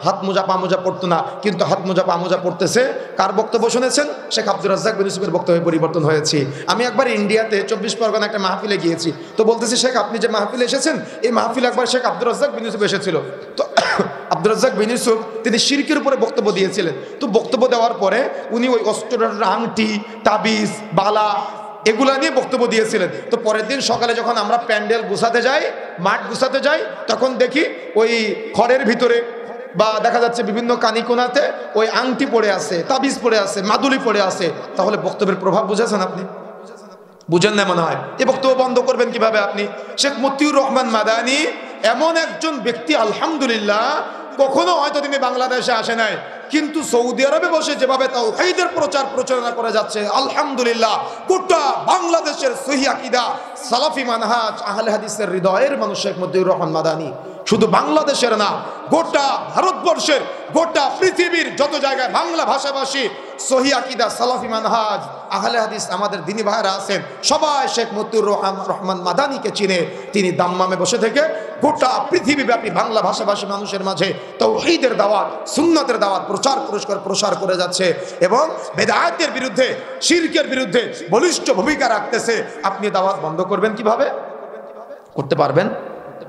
হাত মোজা পা মোজা পড়তো না, কিন্তু হাত মোজা পা মোজা পড়তেছে। কার বক্তব্য শুনেছেন? শেখ আব্দুর রাজ্জাক বিন ইউসুফের বক্তব্যে পরিবর্তন হয়েছে। আমি একবার ইন্ডিয়াতে 24 পরগনা একটা মাহফিলে গিয়েছি, তো বলতেছি শেখ আপনি যে মাহফিলে এসেছেন, এই মাহফিলে একবার শেখ আব্দুর রাজ্জাক বিন ইউসুফ এসেছিল। তো আব্দুর রাজ্জাক বিন ইউসুফ তিনি শিরকের উপরে বক্তব্য দিয়েছিলেন। তো বক্তব্য দেওয়ার পরে উনি ওই অস্ত্রের আংটি, তাবিজ, বালা এগুলা নিয়ে বক্তব্য দিয়েছিলেন। তো পরের দিন সকালে যখন আমরা প্যান্ডেল গুছাতে যাই, মাঠ গুছাতে যাই, তখন দেখি ওই খড়ের ভিতরে বা দেখা যাচ্ছে বিভিন্ন কানিকোনাতে ওই আংটি পড়ে আছে, তাবিজ পড়ে আছে, মাদুলি পড়ে আছে। তাহলে বক্তব্যের প্রভাব বুঝেছেন আপনি? বুঝেন না মনে হয়। এই বক্তব্য বন্ধ করবেন কিভাবে আপনি? শেখ মতিউর রহমান মাদানী এমন একজন ব্যক্তি, আলহামদুলিল্লাহ, কখনো হয়তো তিনি বাংলাদেশে আসে নাই, কিন্তু সৌদি আরবে বসে যেভাবে তাওহীদের প্রচার প্রচারণা করে যাচ্ছে, আলহামদুলিল্লাহ, গোটা বাংলাদেশের সহিহ আকীদা, সালাফি মানহাজ, আহলে হাদিসের হৃদয়ের মানুষ শেখ মতিউর রহমান মাদানী। শুধু বাংলাদেশের না, গোটা ভারতবর্ষের, গোটা পৃথিবীর যত জায়গায় বাংলা ভাষাভাষী সহিহ আকীদা, সালাফি মানহাজ, আহলে হাদিস আমাদের দ্বীনি ভাইরা আছেন, সবাই শেখ মতিউর রহমান মাদানীকে চিনে। তিনি দাম্মামে বসে থেকে গোটা পৃথিবীব্যাপী বাংলা ভাষাভাষী মানুষের মাঝে তাওহীদের দাওয়াত, সুন্নাতের দাওয়াত প্রসার করে যাচ্ছে এবং বেদাতের বিরুদ্ধে, শিরকের বিরুদ্ধে বলিষ্ঠ ভূমিকা রাখতেছে। আপনি দাওয়াত বন্ধ করবেন কিভাবে? করতে পারবেন?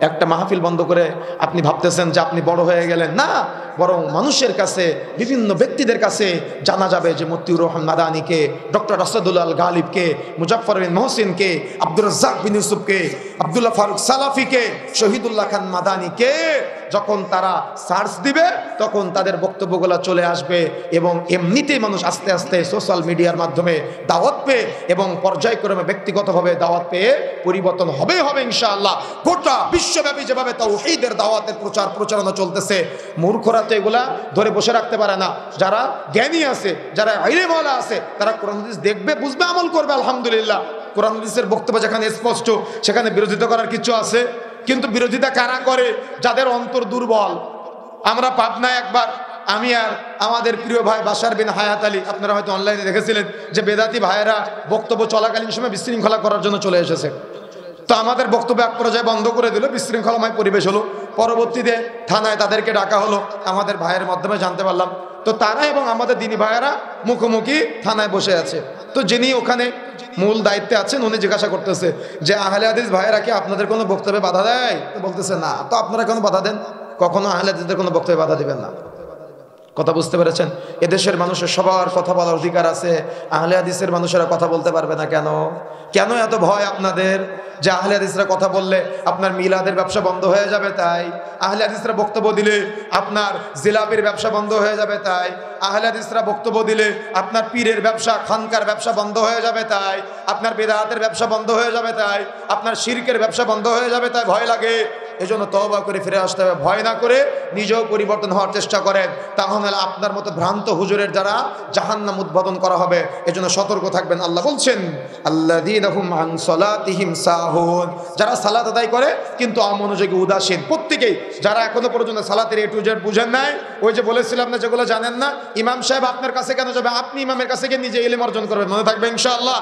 একটা মাহফিল বন্ধ করে আপনি ভাবতেছেন যে আপনি বড় হয়ে গেলেন? না, বরং মানুষের কাছে, বিভিন্ন ব্যক্তিদের কাছে জানা যাবে যে মতিউর রহমান মাদানীকে, ডক্টর রাশেদুল আল গালিবকে, মুজাফফর বিন মহসিনকে, আব্দুর রাজ্জাক বিন ইউসুফকে, আব্দুল্লাহ ফারুক সালাফিকে, শহীদুল্লাহ খান মাদানীকে যখন তারা সার্চ দিবে তখন তাদের বক্তব্যগুলো চলে আসবে এবং এমনিতেই মানুষ আস্তে আস্তে সোশ্যাল মিডিয়ার মাধ্যমে দাওয়াত পেয়ে এবং পর্যায়ক্রমে ব্যক্তিগতভাবে দাওয়াত পেয়ে পরিবর্তন হবে ইনশাআল্লাহ। গোটা বিশ্বব্যাপী যেভাবে তাওহীদের দাওয়াতের প্রচার প্রচারণা চলতেছে, মূর্খরা তো এগুলা ধরে বসে রাখতে পারে না। যারা জ্ঞানী আছে, যারা ইলমওয়ালা আছে, তারা কোরআন হাদিস দেখবে, বুঝবে, আমল করবে। আলহামদুলিল্লাহ, কোরআন হাদিসের বক্তব্য যেখানে স্পষ্ট, সেখানে বিরোধিতা করার কিছু আছে? কিন্তু বিরোধিতা কারা করে? যাদের অন্তর দুর্বল। আমরা পাবনায় একবার, আমি আর আমাদের প্রিয় ভাই বাশার বিন হায়াত আলী, আপনারা হয়তো অনলাইনে দেখেছিলেন যে বেদাতি ভাইয়েরা বক্তব্য চলাকালীন সময় বিশৃঙ্খলা করার জন্য চলে এসেছে। তো আমাদের বক্তব্য এক পর্যায়ে বন্ধ করে দিল, বিশৃঙ্খলাময় পরিবেশ হলো। পরবর্তীতে থানায় তাদেরকে ডাকা হলো, আমাদের ভাইয়ের মাধ্যমে জানতে পারলাম। তো তারা এবং আমাদের দিনী ভাইয়েরা মুখোমুখি থানায় বসে আছে। তো যিনি ওখানে মূল দায়িত্বে আছেন উনি জিজ্ঞাসা করতেছে যে আহলে হাদিস ভাইয়েরা কি আপনাদের কোনো বক্তব্যে বাধা দেয়? তো বলতেছে না। তো আপনারা কেন বাধা দেন? কখনো আহলে হাদিসদের কোনো বক্তব্যে বাধা দিবেন না। কথা বুঝতে পেরেছেন? এদেশের মানুষের সবার কথা বলার অধিকার আছে, আহলে হাদিসের মানুষেরা কথা বলতে পারবে না কেন? কেন এত ভয় আপনাদের যে আহলে হাদিসরা কথা বললে আপনার মিলাদের ব্যবসা বন্ধ হয়ে যাবে তাই? আহলে হাদিসরা বক্তব্য দিলে আপনার জিলাপির ব্যবসা বন্ধ হয়ে যাবে তাই? আহলে হাদিসরা বক্তব্য দিলে আপনার পীরের ব্যবসা, খানকার ব্যবসা বন্ধ হয়ে যাবে তাই? আপনার বেদাতের ব্যবসা বন্ধ হয়ে যাবে তাই? আপনার শিরকের ব্যবসা বন্ধ হয়ে যাবে তাই? ভয় লাগে। এজন্য তওবা করে ফিরে আসতে হবে। ভয় না করে নিজেও পরিবর্তন হওয়ার চেষ্টা করেন, তাহলে আপনার মতো ভ্রান্ত হুজুরের দ্বারা জাহান্নাম উদ্বোধন করা হবে। এজন্য সতর্ক থাকবেন। আল্লাহ বলছেন আল্লাযীনা হুম আন সালাতিহিম সাহুন, যারা সালাত আদায় করে কিন্তু অমনোযোগী, উদাসীন। প্রত্যেকেই যারা এখনো পর্যন্ত সালাতের A to Z বুঝেন নাই, ওই যে বলেছিলাম না যেগুলো জানেন না, ইমাম সাহেব আপনার কাছে কেন যাবে? আপনি ইমামের কাছে গিয়ে নিজে ইলম অর্জন করবেন। মনে থাকবে ইনশাআল্লাহ।